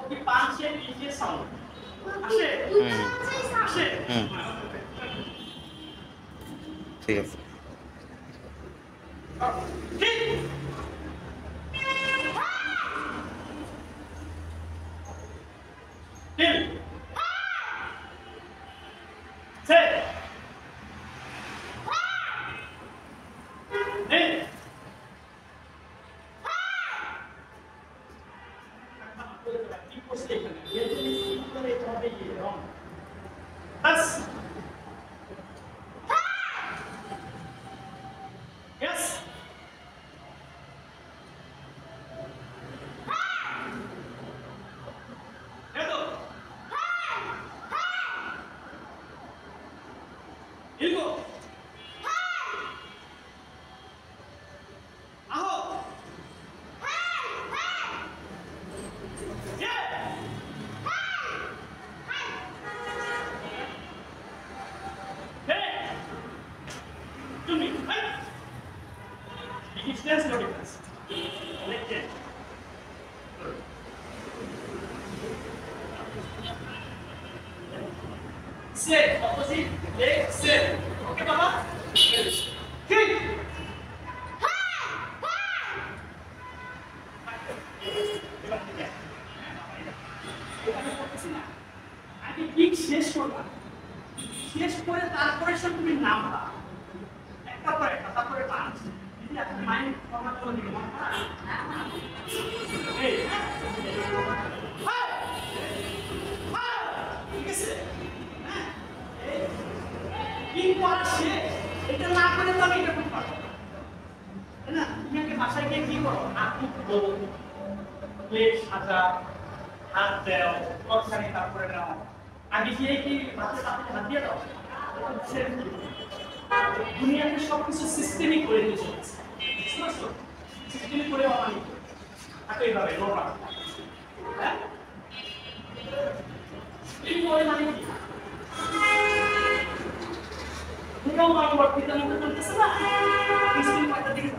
কি পাঁচে নিচে সাউন্ড আসে আসে ঠিক আছে। ঠিক ঠিক সে ঠিক কি করছে এখানে এর জন্য কি করে এটা হবে রং বাস ইয়েস এতো ইগো আহো ইয়ে হে তুমি হাই ডিস্টেন্স নো ডিফারেন্স দেখতে set opposite leg set okay baba kick আগে কিক শেষ করবা শেষ করে তারপরে সব তুমি নামবা একটা পরে একটা তারপরে পাঁচ যদি আপনি মাইন্ড ফরম্যাট করে দিবেন এই হ্যাঁ হ্যাঁ ঠিক আছে কি করা শেষ এটা না করে তো আমি এটা করতে পারবো না তুমি আগে বাসায় গিয়ে কি করো আপনি প্লেট সাজা হাত দাও তরকারি তারপরে নাও আগে গিয়ে কি ভাতের সাথে হাত দিয়ে দাও দুনিয়াতে সবকিছু সিস্টেমিক করে দিয়ে চলেছে সিস্টেমিক করে অমানি এইভাবে নর্মাল হ্যাঁ এই করে মানে কি পুরো মানবর্তিতার মধ্যে চলতেছে না সিস্টেম পাতা দিকে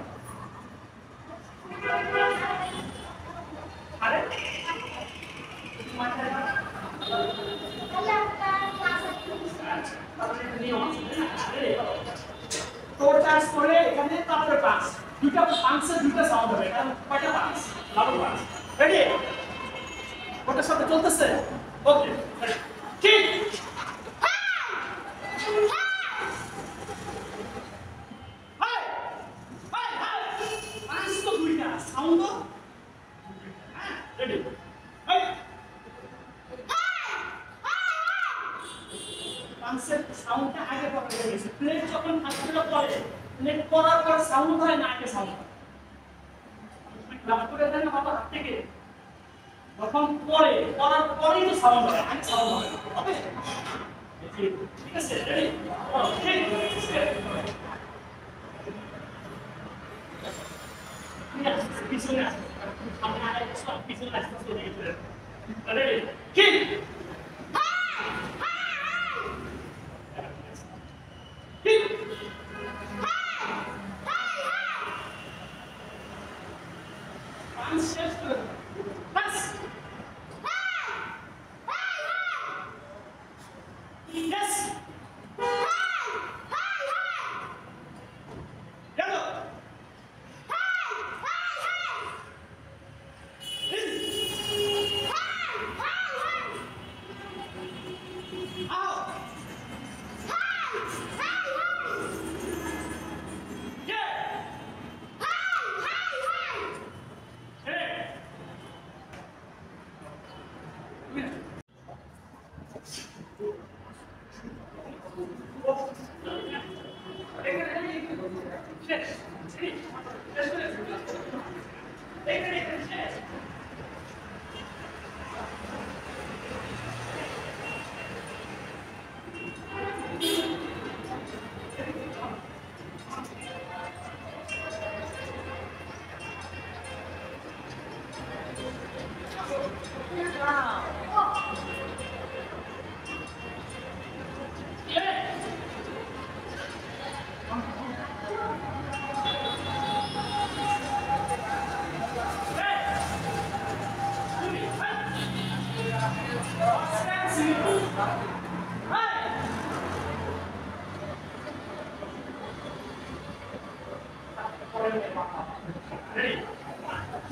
আরে মাথায় তোর চার্জ করে এখানে তারপরে পাঁচ দুটা পাঁচের দুটা সাউন্ড হবে কারণ কয়টা পাঁচ ডাবল পাঁচ রেডি ওটার সাথে চলতেছে ওকে ঠিক হাই হাই হাই পাঁচ তো দুইটা সাউন্ড হ্যাঁ রেডি হাই পাঁচের সাউন্ডটা আগে পড়ে গেছে প্লেট যখন হাতটা পড়ে প্লেট পড়ার পর সাউন্ড হয় না আগে সাউন্ড লাভ করে দেন বাবা হাত থেকে যখন পড়ে পড়ার পরেই তো সাউন্ড হয় আগে সাউন্ড হয় ওকে ঠিক আছে রেডি পিছনে আসো সামনে আগে পিছনে আসতে রেডি ঠিক Ready?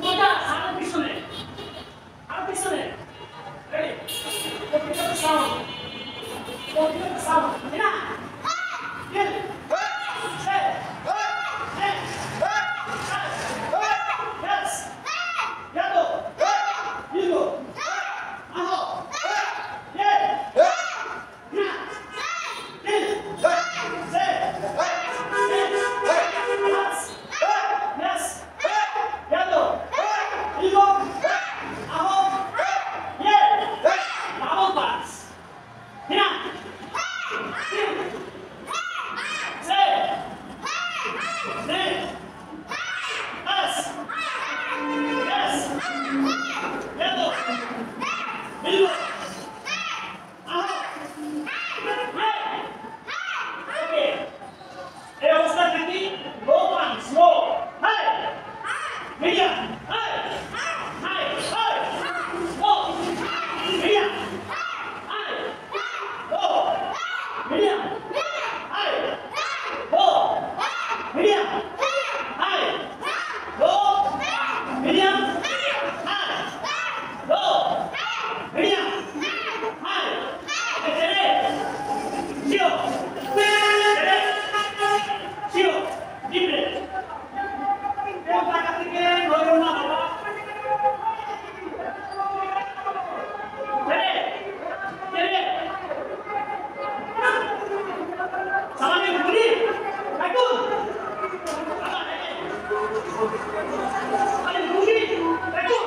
Soda, sana pisone. Ara pisone. Ready? Pick up the sound. Pick up the sound. Ina. Kill. Set. Set. Yes. Yellow. Yellow. Aho. Yeah. Ina. Kill. Set. Yes. Yellow. Yellow. Aho. Yeah. Aho pass. Ina. Kill. Set. Set. Yes. Yes. Yellow. Yellow. Aho. Yeah. Okay. এই অবস্থা থাকি low পান slow high medium high high high low medium high low medium high low medium high low medium high low medium high low জিও Siyo, libre. Pero para que no hay una baba. Tere. Sama ni budi. Aku. Sama ni budi. Aku.